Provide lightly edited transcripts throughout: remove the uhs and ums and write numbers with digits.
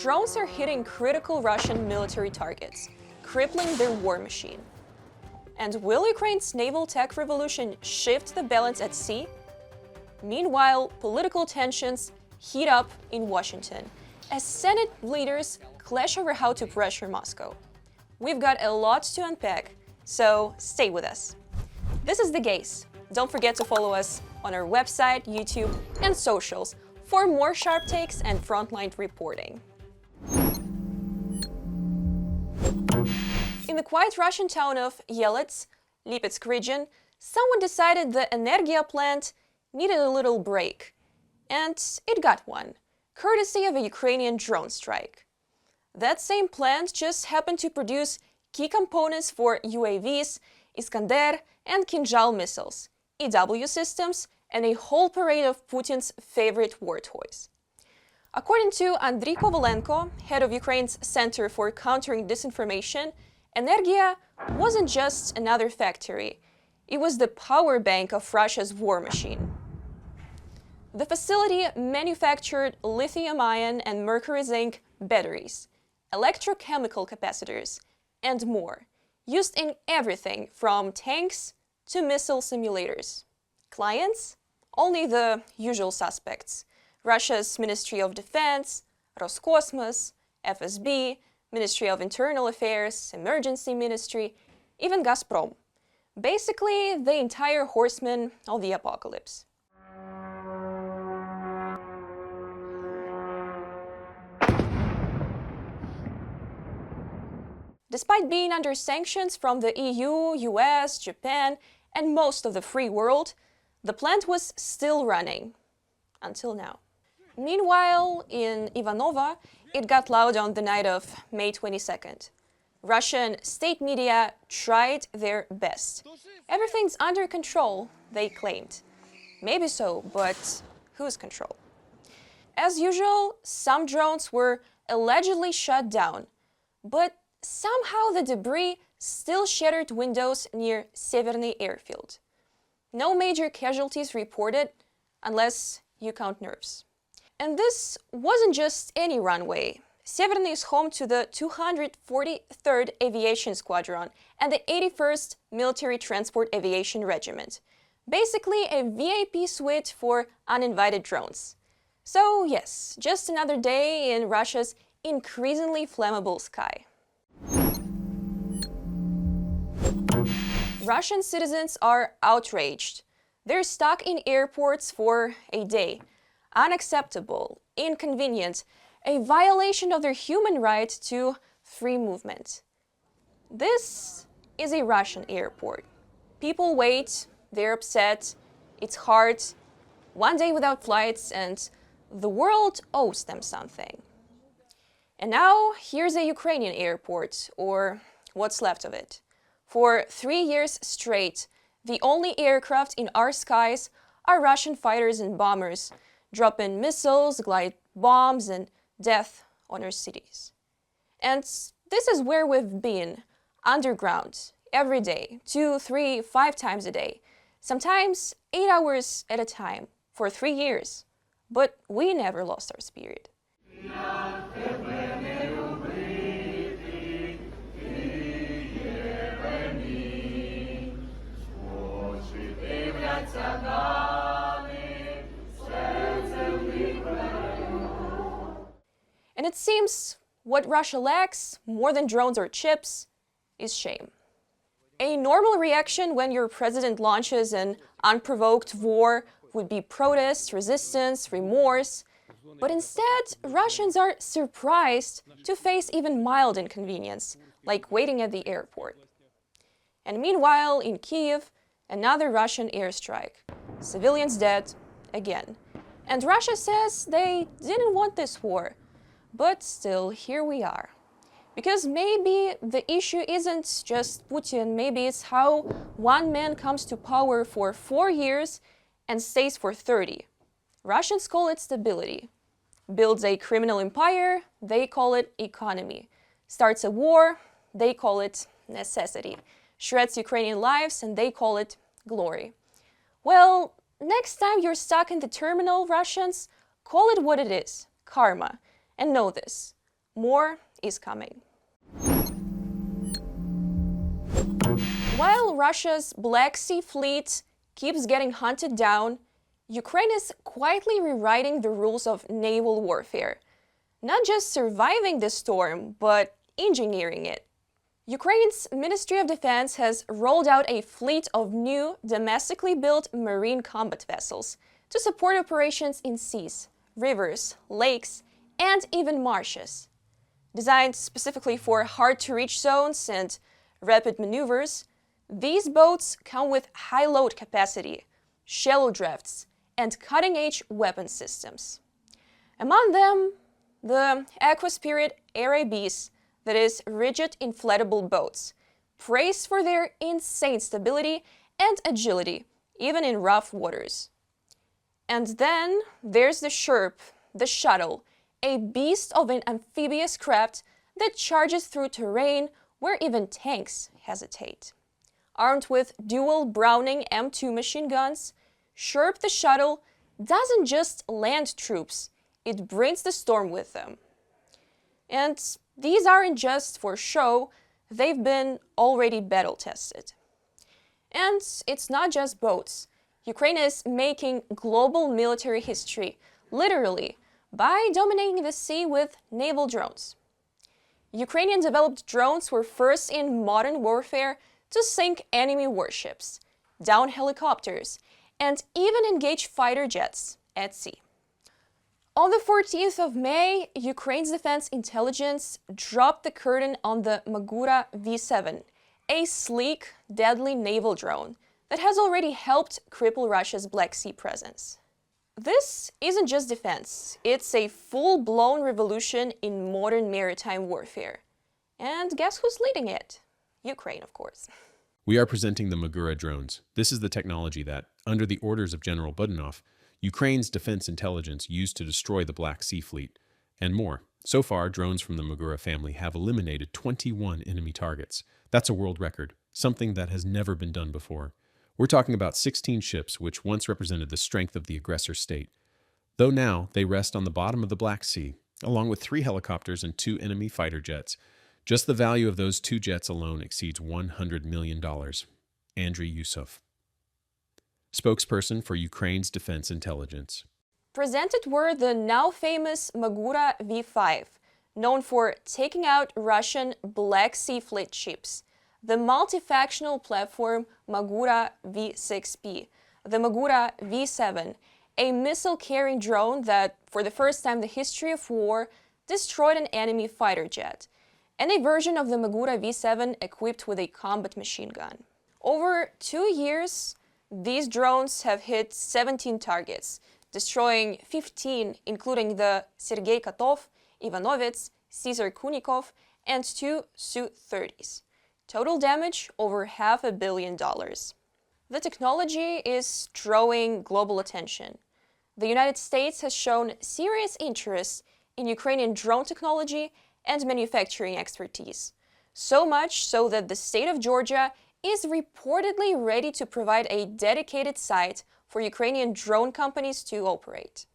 drones are hitting critical Russian military targets, crippling their war machine. And will Ukraine's naval tech revolution shift the balance at sea? Meanwhile, political tensions heat up in Washington as Senate leaders clash over how to pressure Moscow. We've got a lot to unpack, so stay with us. This is The Gaze. Don't forget to follow us on our website, YouTube, and socials for more sharp takes and frontline reporting. In the quiet Russian town of Yelets, Lipetsk region, someone decided the Energia plant needed a little break. And it got one, courtesy of a Ukrainian drone strike. That same plant just happened to produce key components for UAVs, Iskander and Kinzhal missiles, EW systems, and a whole parade of Putin's favorite war toys. According to Andriy Kovalenko, head of Ukraine's Center for Countering Disinformation, Energia wasn't just another factory, it was the power bank of Russia's war machine. The facility manufactured lithium-ion and mercury-zinc batteries, electrochemical capacitors, and more, used in everything from tanks to missile simulators. Clients? Only the usual suspects: Russia's Ministry of Defense, Roscosmos, FSB, Ministry of Internal Affairs, Emergency Ministry, even Gazprom. Basically, the entire horsemen of the apocalypse. Despite being under sanctions from the EU, US, Japan, and most of the free world, the plant was still running. Until now. Meanwhile, in Ivanova, it got loud on the night of May 22nd. Russian state media tried their best. Everything's under control, they claimed. Maybe so, but whose control? As usual, some drones were allegedly shut down, but somehow the debris still shattered windows near Severny airfield. No major casualties reported, unless you count nerves. And this wasn't just any runway. Severny is home to the 243rd Aviation Squadron and the 81st Military Transport Aviation Regiment. Basically a VIP suite for uninvited drones. So yes, just another day in Russia's increasingly flammable sky. Russian citizens are outraged. They're stuck in airports for a day. Unacceptable, inconvenient, a violation of their human right to free movement. This is a Russian airport. People wait, they're upset, it's hard, one day without flights, and the world owes them something. And now here's a Ukrainian airport, or what's left of it. For 3 years straight, the only aircraft in our skies are Russian fighters and bombers, dropping missiles, glide bombs, and death on our cities. And this is where we've been, underground, every day, 2, 3, 5 times a day, sometimes 8 hours at a time, for 3 years. But we never lost our spirit. And it seems what Russia lacks, more than drones or chips, is shame. A normal reaction when your president launches an unprovoked war would be protest, resistance, remorse. But instead, Russians are surprised to face even mild inconvenience, like waiting at the airport. And meanwhile, in Kyiv, another Russian airstrike. Civilians dead, again. And Russia says they didn't want this war. But still, here we are. Because maybe the issue isn't just Putin, maybe it's how one man comes to power for 4 years and stays for 30. Russians call it stability. Builds a criminal empire, they call it economy. Starts a war, they call it necessity. Shreds Ukrainian lives, and they call it glory. Well, next time you're stuck in the terminal, Russians, call it what it is, karma. And know this, More is coming. While Russia's Black Sea Fleet keeps getting hunted down, Ukraine is quietly rewriting the rules of naval warfare. Not just surviving the storm, but engineering it. Ukraine's Ministry of Defense has rolled out a fleet of new, domestically built marine combat vessels to support operations in seas, rivers, lakes, and even marshes. Designed specifically for hard-to-reach zones and rapid maneuvers, these boats come with high load capacity, shallow drafts, and cutting-edge weapon systems. Among them, the Aquaspirit RABs, that is, rigid inflatable boats, praised for their insane stability and agility, even in rough waters. And then there's the SHERP, the shuttle, a beast of an amphibious craft that charges through terrain where even tanks hesitate. Armed with dual Browning M2 machine guns, SHERP the shuttle doesn't just land troops, it brings the storm with them. And these aren't just for show, they've been already battle-tested. And it's not just boats. Ukraine is making global military history, literally, by dominating the sea with naval drones. Ukrainian-developed drones were first in modern warfare to sink enemy warships, down helicopters, and even engage fighter jets at sea. On the 14th of May, Ukraine's defense intelligence dropped the curtain on the MAGURA V7, a sleek, deadly naval drone that has already helped cripple Russia's Black Sea presence. This isn't just defense, it's a full-blown revolution in modern maritime warfare. And guess who's leading it? Ukraine, of course. We are presenting the MAGURA drones. This is the technology that, under the orders of General Budanov, Ukraine's defense intelligence used to destroy the Black Sea Fleet, and more. So far, drones from the MAGURA family have eliminated 21 enemy targets. That's a world record, something that has never been done before. We're talking about 16 ships which once represented the strength of the aggressor state, though now they rest on the bottom of the Black Sea, along with 3 helicopters and 2 enemy fighter jets. Just the value of those 2 jets alone exceeds $100 million. Andriy Yusov, spokesperson for Ukraine's defense intelligence. Presented were the now famous MAGURA V5, known for taking out Russian Black Sea Fleet ships, the multifactional platform MAGURA V6P, the MAGURA V7, a missile-carrying drone that, for the first time in the history of war, destroyed an enemy fighter jet, and a version of the MAGURA V7 equipped with a combat machine gun. Over 2 years, these drones have hit 17 targets, destroying 15, including the Sergei Kotov, Ivanovets, Caesar Kunikov, and 2 Su-30s. Total damage over $500 million. The technology is drawing global attention. The United States has shown serious interest in Ukrainian drone technology and manufacturing expertise. So much so that the state of Georgia is reportedly ready to provide a dedicated site for Ukrainian drone companies to operate.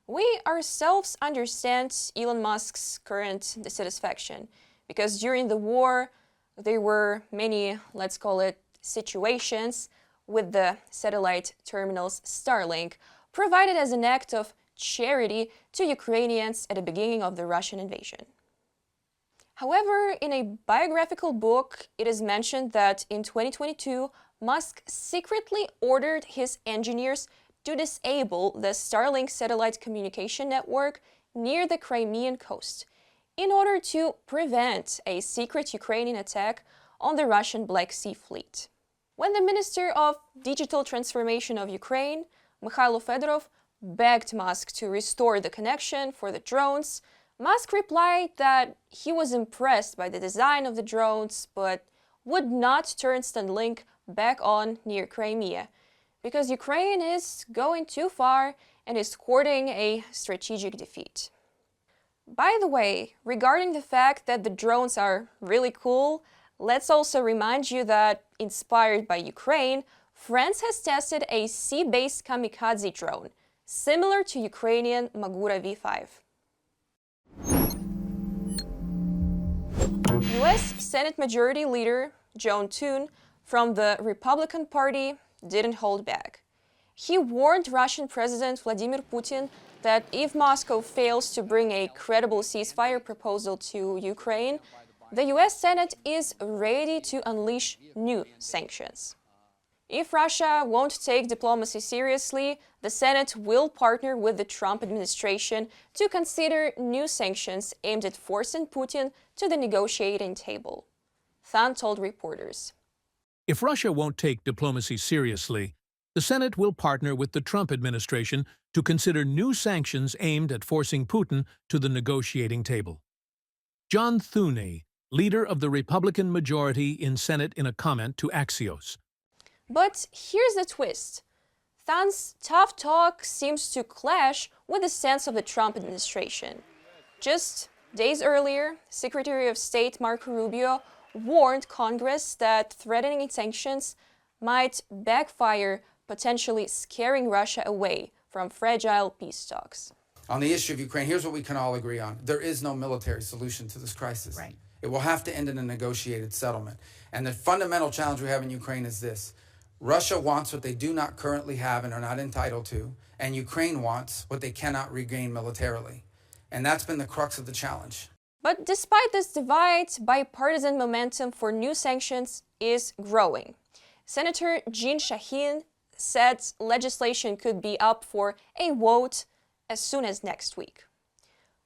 We ourselves understand Elon Musk's current dissatisfaction, because during the war, there were many, let's call it, situations with the satellite terminals Starlink, provided as an act of charity to Ukrainians at the beginning of the Russian invasion. However, in a biographical book, it is mentioned that in 2022, Musk secretly ordered his engineers to disable the Starlink satellite communication network near the Crimean coast in order to prevent a secret Ukrainian attack on the Russian Black Sea Fleet. When the Minister of Digital Transformation of Ukraine, Mikhailo Fedorov, begged Musk to restore the connection for the drones, Musk replied that he was impressed by the design of the drones, but would not turn Starlink back on near Crimea, because Ukraine is going too far and is courting a strategic defeat. By the way, regarding the fact that the drones are really cool, let's also remind you that, inspired by Ukraine, France has tested a sea-based kamikaze drone, similar to Ukrainian MAGURA V5. US Senate Majority Leader John Thune from the Republican Party didn't hold back. He warned Russian President Vladimir Putin that if Moscow fails to bring a credible ceasefire proposal to Ukraine, the US Senate is ready to unleash new sanctions. If Russia won't take diplomacy seriously, the Senate will partner with the Trump administration to consider new sanctions aimed at forcing Putin to the negotiating table. Thune told reporters. If Russia won't take diplomacy seriously, the Senate will partner with the Trump administration to consider new sanctions aimed at forcing Putin to the negotiating table. John Thune, leader of the Republican majority in Senate, in a comment to Axios. But here's the twist. Thune's tough talk seems to clash with the stance of the Trump administration. Just days earlier, Secretary of State Marco Rubio warned Congress that threatening sanctions might backfire, potentially scaring Russia away from fragile peace talks. On the issue of Ukraine, here's what we can all agree on. There is no military solution to this crisis. Right. It will have to end in a negotiated settlement. And the fundamental challenge we have in Ukraine is this. Russia wants what they do not currently have and are not entitled to, and Ukraine wants what they cannot regain militarily. And that's been the crux of the challenge. But despite this divide, bipartisan momentum for new sanctions is growing. Senator Jean Shaheen said legislation could be up for a vote as soon as next week.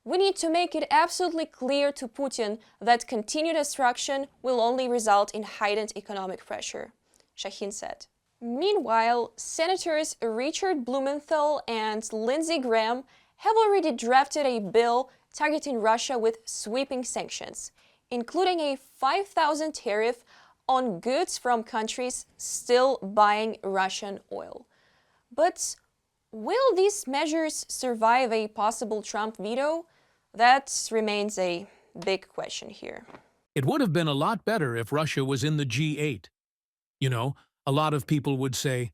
We need to make it absolutely clear to Putin that continued obstruction will only result in heightened economic pressure, Shaheen said. Meanwhile, Senators Richard Blumenthal and Lindsey Graham have already drafted a bill targeting Russia with sweeping sanctions, including a 5,000 tariff on goods from countries still buying Russian oil. But will these measures survive a possible Trump veto? That remains a big question here. It would have been a lot better if Russia was in the G8. You know, a lot of people would say,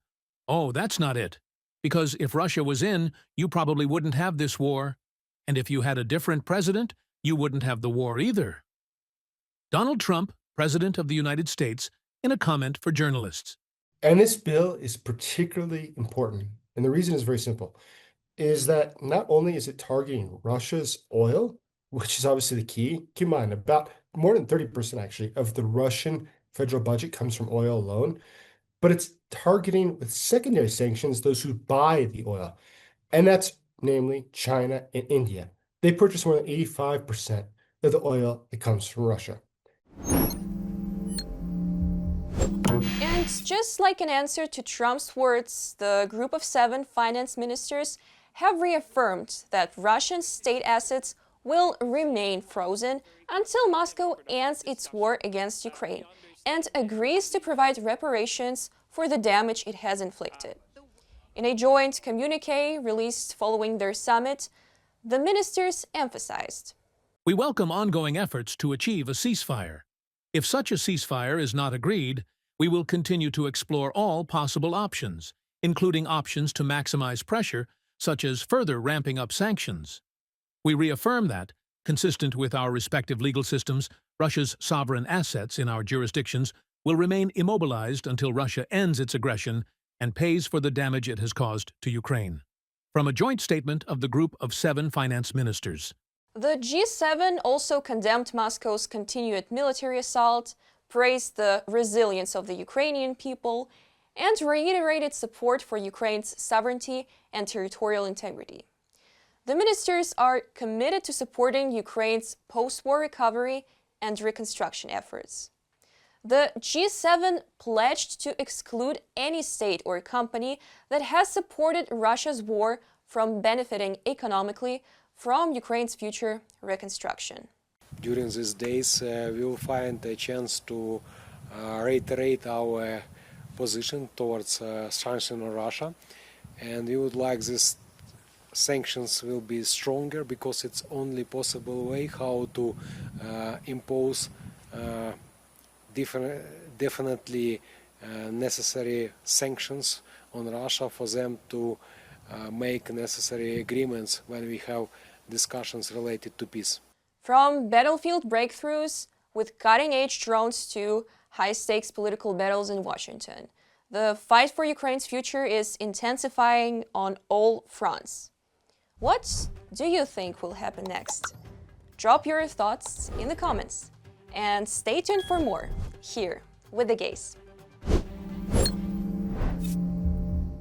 oh, that's not it. Because if Russia was in, you probably wouldn't have this war. And if you had a different president, you wouldn't have the war either. Donald Trump, President of the United States, in a comment for journalists. And this bill is particularly important. And the reason is very simple, is that not only is it targeting Russia's oil, which is obviously the key, keep in mind, about more than 30% actually of the Russian federal budget comes from oil alone, but it's targeting with secondary sanctions those who buy the oil. And that's namely China and India. They purchase more than 85% of the oil that comes from Russia. And just like in answer to Trump's words, the group of 7 finance ministers have reaffirmed that Russian state assets will remain frozen until Moscow ends its war against Ukraine and agrees to provide reparations for the damage it has inflicted. In a joint communique released following their summit, the ministers emphasized, "We welcome ongoing efforts to achieve a ceasefire. If such a ceasefire is not agreed, we will continue to explore all possible options, including options to maximize pressure, such as further ramping up sanctions. We reaffirm that, consistent with our respective legal systems, Russia's sovereign assets in our jurisdictions will remain immobilized until Russia ends its aggression and pays for the damage it has caused to Ukraine." From a joint statement of the group of 7 finance ministers. The G7 also condemned Moscow's continued military assault, praised the resilience of the Ukrainian people, and reiterated support for Ukraine's sovereignty and territorial integrity. The ministers are committed to supporting Ukraine's post-war recovery and reconstruction efforts. The G7 pledged to exclude any state or company that has supported Russia's war from benefiting economically from Ukraine's future reconstruction. During these days, we will find a chance to reiterate our position towards sanctions on Russia, and we would like these sanctions will be stronger because it's only possible way how to impose definitely necessary sanctions on Russia for them to make necessary agreements when we have discussions related to peace. From battlefield breakthroughs, with cutting-edge drones to high-stakes political battles in Washington. The fight for Ukraine's future is intensifying on all fronts. What do you think will happen next? Drop your thoughts in the comments and stay tuned for more here with the gays.